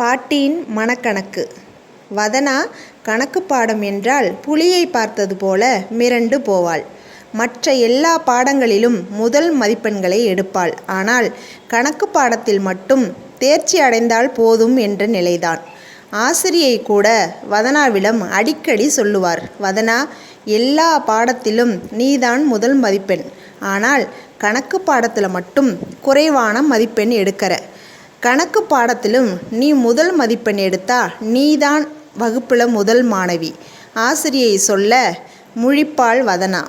பாட்டியின் மனக்கணக்கு. வதனா கணக்கு பாடம் என்றால் புலியை பார்த்தது போல மிரண்டு போவாள். மற்ற எல்லா பாடங்களிலும் முதல் மதிப்பெண்களை எடுப்பாள். ஆனால் கணக்கு பாடத்தில் மட்டும் தேர்ச்சி அடைந்தால் போதும் என்ற நிலைதான். ஆசிரியை கூட வதனாவிடம் அடிக்கடி சொல்லுவார், வதனா, எல்லா பாடத்திலும் நீதான் முதல் மதிப்பெண், ஆனால் கணக்கு பாடத்தில் மட்டும் குறைவான மதிப்பெண் எடுக்கிற. கணக்கு பாடத்திலும் நீ முதல் மதிப்பெண் எடுத்தா நீதான் வகுப்பில் முதல் மாணவி. ஆசிரியை சொல்ல முழிப்பாள் வதனா.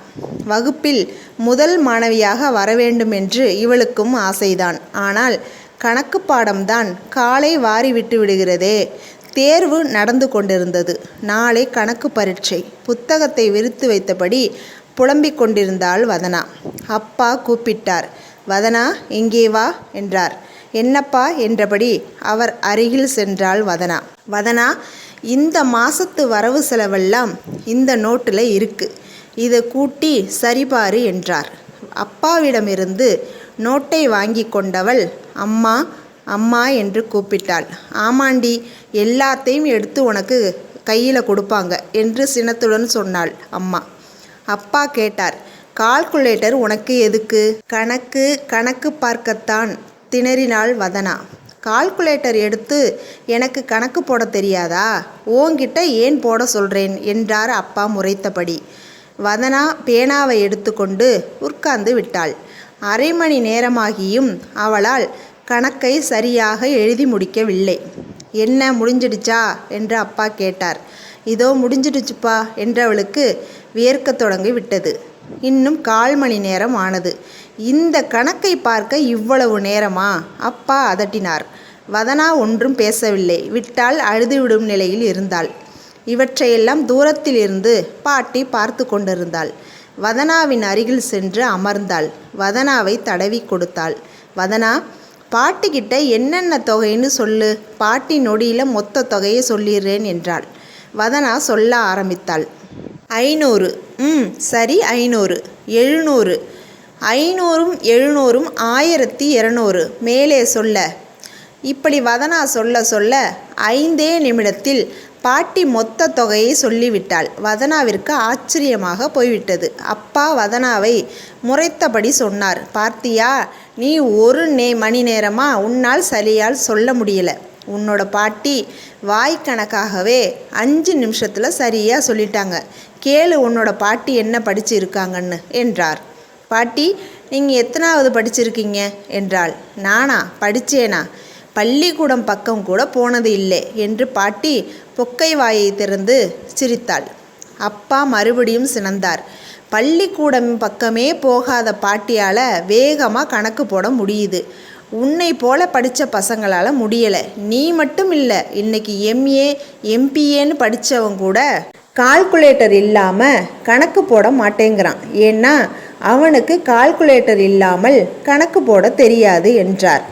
வகுப்பில் முதல் மாணவியாக வரவேண்டும் என்று இவளுக்கும் ஆசைதான். ஆனால் கணக்கு பாடம்தான் காலை வாரி விட்டு விடுகிறதே. தேர்வு நடந்து கொண்டிருந்தது. நாளை கணக்கு பரீட்சை. புத்தகத்தை விரித்து வைத்தபடி புலம்பிக் கொண்டிருந்தாள் வதனா. அப்பா கூப்பிட்டார். வதனா, இங்கே வா என்றார். என்னப்பா என்றபடி அவர் அருகில் சென்றாள் வதனா. வதனா, இந்த மாசத்து வரவு செலவெல்லாம் இந்த நோட்டில் இருக்கு, இதை கூட்டி சரிபாரு என்றார். அப்பாவிடமிருந்து நோட்டை வாங்கி கொண்டவள் அம்மா அம்மா என்று கூப்பிட்டாள். ஆமாண்டி, எல்லாத்தையும் எடுத்து உனக்கு கையில் கொடுப்பாங்க என்று சினத்துடன் சொன்னாள் அம்மா. அப்பா கேட்டார், கால்குலேட்டர் உனக்கு எதுக்கு? கணக்கு பார்க்கத்தான் திணறினாள் வதனா. கால்குலேட்டர் எடுத்து எனக்கு கணக்கு போட தெரியாதா? ஓங்கிட்ட ஏன் போட சொல்கிறேன் என்றார் அப்பா முறைத்தபடி. வதனா பேனாவை எடுத்துக்கொண்டு உட்கார்ந்து விட்டாள். அரை மணி நேரமாகியும் அவளால் கணக்கை சரியாக எழுதி முடிக்கவில்லை. என்ன, முடிஞ்சிடுச்சா என்று அப்பா கேட்டார். இதோ முடிஞ்சிடுச்சுப்பா என்றவளுக்கு வியர்க்க தொடங்கி விட்டது. இன்னும் 1/4 மணி நேரம் ஆனது. இந்த கணக்கை பார்க்க இவ்வளவு நேரமா? அப்பா அதட்டினார். வதனா ஒன்றும் பேசவில்லை. விட்டால் அழுதுவிடும் நிலையில் இருந்தாள். இவற்றையெல்லாம் தூரத்தில் இருந்து பாட்டி பார்த்து கொண்டிருந்தாள். வதனாவின் அருகில் சென்று அமர்ந்தாள். வதனாவை தடவி கொடுத்தாள். வதனா, பாட்டிக்கிட்ட என்னென்ன தொகைன்னு சொல்லு, பாட்டி நொடியில் மொத்த தொகையை சொல்லிடுறேன் என்றாள். வதனா சொல்ல ஆரம்பித்தாள். 500. சரி, 500. 700. 500ம் 700ம் 1200. மேலே சொல்ல. இப்படி வதனா சொல்ல சொல்ல 5 நிமிடத்தில் பாட்டி மொத்த தொகையை சொல்லிவிட்டாள். வதனாவிற்கு ஆச்சரியமாக போய்விட்டது. அப்பா வதனாவை முறைத்தபடி சொன்னார். பார்த்தியா, நீ 1 மணி நேரமாக உன்னால் சரியால் சொல்ல முடியல. உன்னோட பாட்டி வாய்க்கணக்காகவே 5 நிமிஷத்தில் சரியாக சொல்லிட்டாங்க. கேளு உன்னோட பாட்டி என்ன படிச்சிருக்காங்கன்னு என்றார். பாட்டி, நீங்கள் எத்தனாவது படிச்சிருக்கீங்க என்றாள். நானா? படித்தேனா? பள்ளிக்கூடம் பக்கம் கூட போனது இல்லை என்று பாட்டி பொக்கை வாயை திறந்து சிரித்தாள். அப்பா மறுபடியும் சினந்தார். பள்ளிக்கூடம் பக்கமே போகாத பாட்டியால் வேகமாக கணக்கு போட முடியுது. உன்னை போல படித்த பசங்களால் முடியலை. நீ மட்டும் இல்லை, இன்னைக்கு MA MPAன்னு படித்தவங்க கூட கால்குலேட்டர் இல்லாமல் கணக்கு போட மாட்டேங்கிறான். ஏன்னா அவனுக்கு கால்குலேட்டர் இல்லாமல் கணக்கு போட தெரியாது என்றார்.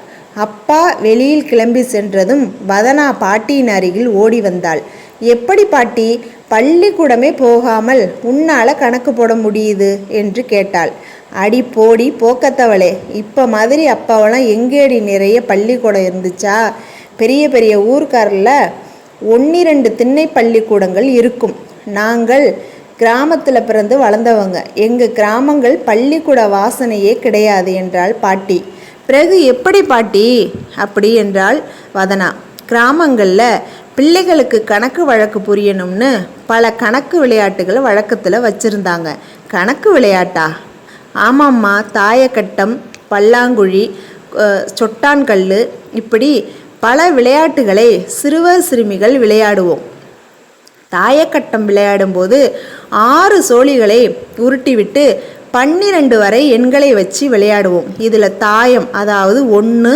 அப்பா வெளியில் கிளம்பி சென்றதும் வதனா பாட்டியின் அருகில் ஓடி வந்தாள். எப்படி பாட்டி, பள்ளிக்கூடமே போகாமல் உன்னால் கணக்கு போட முடியுது என்று கேட்டாள். அடி போடி போக்கத்தவளே, இப்போ மாதிரி அப்பாவெல்லாம் எங்கேடி நிறைய பள்ளிக்கூடம் இருந்துச்சா? பெரிய பெரிய ஊர்க்காரில் 1-2 திண்ணை பள்ளிக்கூடங்கள் இருக்கும். நாங்கள் கிராமத்தில் பிறந்து வளர்ந்தவங்க. எங்கள் கிராமங்கள் பள்ளிக்கூட வாசனையே கிடையாது என்றாள் பாட்டி. பிறகு எப்படி பாட்டி அப்படி என்றாள் வதனா. கிராமங்களில் பிள்ளைகளுக்கு கணக்கு வழக்கு புரியணும்னு பல கணக்கு விளையாட்டுகளை வழக்கத்தில் வச்சுருந்தாங்க. கணக்கு விளையாட்டா? ஆமாம்மா, தாயக்கட்டம், பல்லாங்குழி, சொட்டான்கல், இப்படி பல விளையாட்டுகளை சிறுவர் சிறுமிகள் விளையாடுவோம். தாயக்கட்டம் விளையாடும்போது 6 சோழிகளை உருட்டிவிட்டு 12 வரை எண்களை வச்சு விளையாடுவோம். இதில் தாயம், அதாவது 1,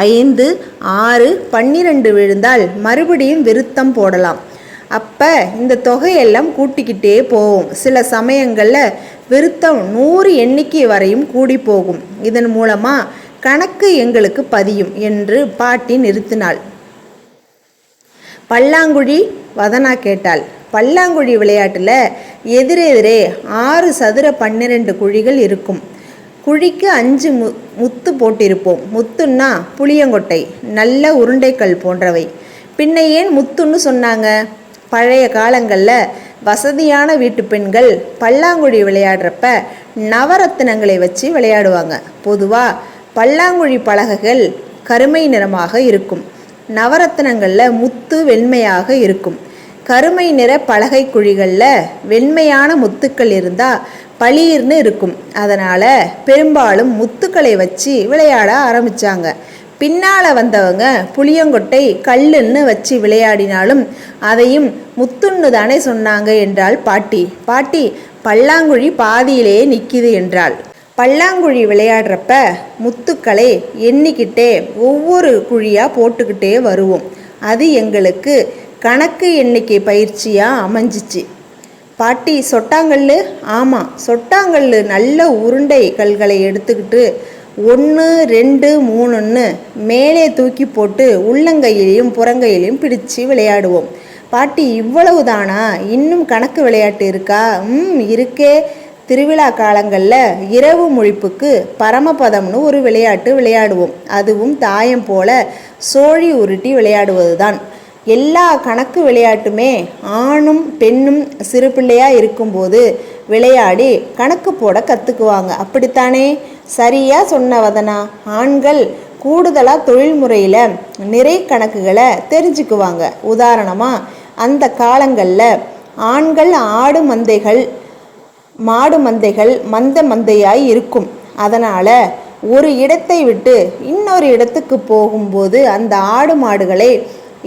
5, 6, 12 விழுந்தால் மறுபடியும் விருத்தம் போடலாம். அப்போ இந்த தொகையெல்லாம் கூட்டிக்கிட்டே போவோம். சில சமயங்களில் விருத்தம் 100 எண்ணிக்கை வரையும் கூடி போகும். இதன் மூலமாக கணக்கு எங்களுக்கு பதியும் என்று பாட்டி நிறுத்தினாள். பல்லாங்குழி? வதனா கேட்டாள். பல்லாங்குழி விளையாட்டில் எதிரெதிரே 6 சதுர 12 குழிகள் இருக்கும். குழிக்கு 5 முத்து போட்டிருப்போம். முத்துன்னா புளியங்கொட்டை, நல்ல உருண்டைக்கல் போன்றவை. பின்ன ஏன் முத்துன்னு சொன்னாங்க? பழைய காலங்களில் வசதியான வீட்டு பெண்கள் பல்லாங்குழி விளையாடுறப்ப நவரத்தினங்களை வச்சு விளையாடுவாங்க. பொதுவாக பல்லாங்குழி பலகைகள் கருமை நிறமாக இருக்கும். நவரத்தினங்களில் முத்து வெண்மையாக இருக்கும். கருமை நிற பலகை குழிகளில் வெண்மையான முத்துக்கள் இருந்தால் பளீர்னு இருக்கும். அதனால் பெரும்பாலும் முத்துக்களை வச்சு விளையாட ஆரம்பித்தாங்க. பின்னால் வந்தவங்க புளியங்கொட்டை கல்லுன்னு வச்சு விளையாடினாலும் அதையும் முத்துன்னு தானே சொன்னாங்க என்றாள் பாட்டி. பாட்டி, பல்லாங்குழி பாதியிலேயே நிற்கிது என்றாள். பல்லாங்குழி விளையாடுறப்ப முத்துக்களை எண்ணிக்கிட்டே ஒவ்வொரு குழியாக போட்டுக்கிட்டே வருவோம். அது எங்களுக்கு கணக்கு எண்ணிக்கை பயிற்சியாக அமைஞ்சிச்சு. பாட்டி, சொட்டாங்கல்? ஆமாம், சொட்டாங்கல் நல்ல உருண்டை கல்களை எடுத்துக்கிட்டு 1 2 3ன்னு மேலே தூக்கி போட்டு உள்ளங்கையிலையும் புறங்கையிலையும் பிடிச்சு விளையாடுவோம். பாட்டி, இவ்வளவு தானா? இன்னும் கணக்கு விளையாட்டு இருக்கா? இருக்கே. திருவிழா காலங்களில் இரவு முழிப்புக்கு பரமபதம்னு ஒரு விளையாட்டு விளையாடுவோம். அதுவும் தாயம் போல சோழி உருட்டி விளையாடுவது தான். எல்லா கணக்கு விளையாட்டுமே ஆணும் பெண்ணும் சிறு பிள்ளையாக இருக்கும்போது விளையாடி கணக்கு போட கற்றுக்குவாங்க. அப்படித்தானே? சரியாக சொன்ன வதனா. ஆண்கள் கூடுதலாக தொழில்முறையில் நிறை கணக்குகளை தெரிஞ்சுக்குவாங்க. உதாரணமாக, அந்த காலங்களில் ஆண்கள் ஆடு மந்தைகள் மாடு மந்தைகள் மந்தையாய் இருக்கும். அதனால் ஒரு இடத்தை விட்டு இன்னொரு இடத்துக்கு போகும்போது அந்த ஆடு மாடுகளை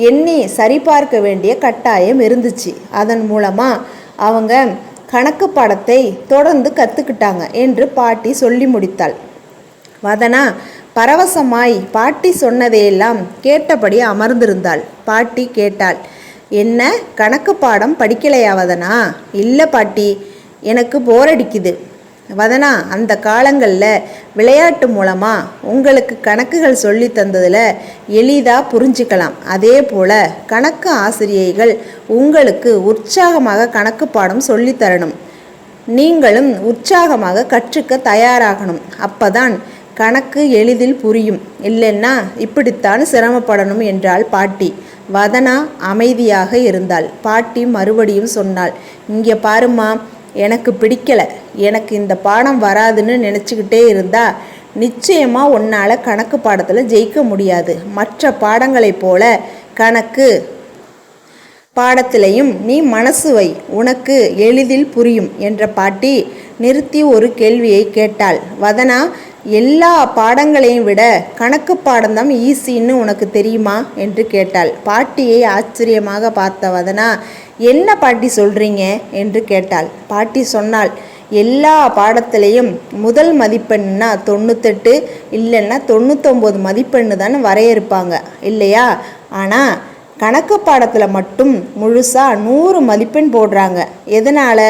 எண்ணி சரிபார்க்க வேண்டிய கட்டாயம் இருந்துச்சு. அதன் மூலமாக அவங்க கணக்கு பாடத்தை தொடர்ந்து கற்றுக்கிட்டாங்க என்று பாட்டி சொல்லி முடித்தாள். வதனா பரவசமாய் பாட்டி சொன்னதையெல்லாம் கேட்டபடி அமர்ந்திருந்தாள். பாட்டி கேட்டாள், என்ன கணக்கு பாடம் படிக்கலையா வதனா? இல்லை பாட்டி, எனக்கு போர் அடிக்குது. வதனா, அந்த காலங்களில் விளையாட்டு மூலமாக உங்களுக்கு கணக்குகள் சொல்லி தந்ததில் எளிதாக புரிஞ்சிக்கலாம். அதே போல் கணக்கு ஆசிரியைகள் உங்களுக்கு உற்சாகமாக கணக்கு பாடம் சொல்லித்தரணும். நீங்களும் உற்சாகமாக கற்றுக்க தயாராகணும். அப்போதான் கணக்கு எளிதில் புரியும். இல்லைன்னா இப்படித்தான் சிரமப்படணும் என்றாள் பாட்டி. வதனா அமைதியாக இருந்தாள். பாட்டி மறுபடியும் சொன்னாள், இங்கே பாருமா, எனக்கு பிடிக்கலை. எனக்கு இந்த பாடம் வராதுன்னு நினச்சிக்கிட்டே இருந்தால் நிச்சயமாக உன்னால் கணக்கு பாடத்தில் ஜெயிக்க முடியாது. மற்ற பாடங்களைப் போல கணக்கு பாடத்திலையும் நீ மனசு வை, உனக்கு எளிதில் புரியும் என்ற பாட்டி நிறுத்தி ஒரு கேள்வியை கேட்டாள். வதனா, எல்லா பாடங்களையும் விட கணக்கு பாடம்தான் ஈஸின்னு உனக்கு தெரியுமா என்று கேட்டாள். பாட்டியை ஆச்சரியமாக பார்த்த வதனா, என்ன பாட்டி சொல்கிறீங்க என்று கேட்டாள். பாட்டி சொன்னாள், எல்லா பாடத்திலையும் முதல் மதிப்பெண்ணுனா 98 இல்லைன்னா 99 மதிப்பெண்ணு தானே வரையறுப்பாங்க இல்லையா? ஆனால் கணக்கு பாடத்தில் மட்டும் முழுசாக 100 மதிப்பெண் போடுறாங்க. எதனால்?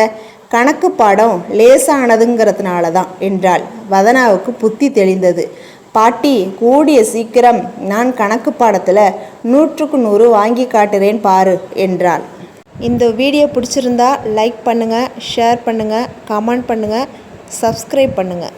கணக்கு பாடம் லேசானதுங்கிறதுனால தான் என்றாள். வதனாவுக்கு புத்தி தெளிந்தது. பாட்டி, கூடிய சீக்கிரம் நான் கணக்கு பாடத்தில் 100க்கு 100 வாங்கி காட்டுறேன் பாரு என்றாள். இந்த வீடியோ பிடிச்சிருந்தா லைக் பண்ணுங்கள், ஷேர் பண்ணுங்கள், கமெண்ட் பண்ணுங்கள், சப்ஸ்கிரைப் பண்ணுங்கள்.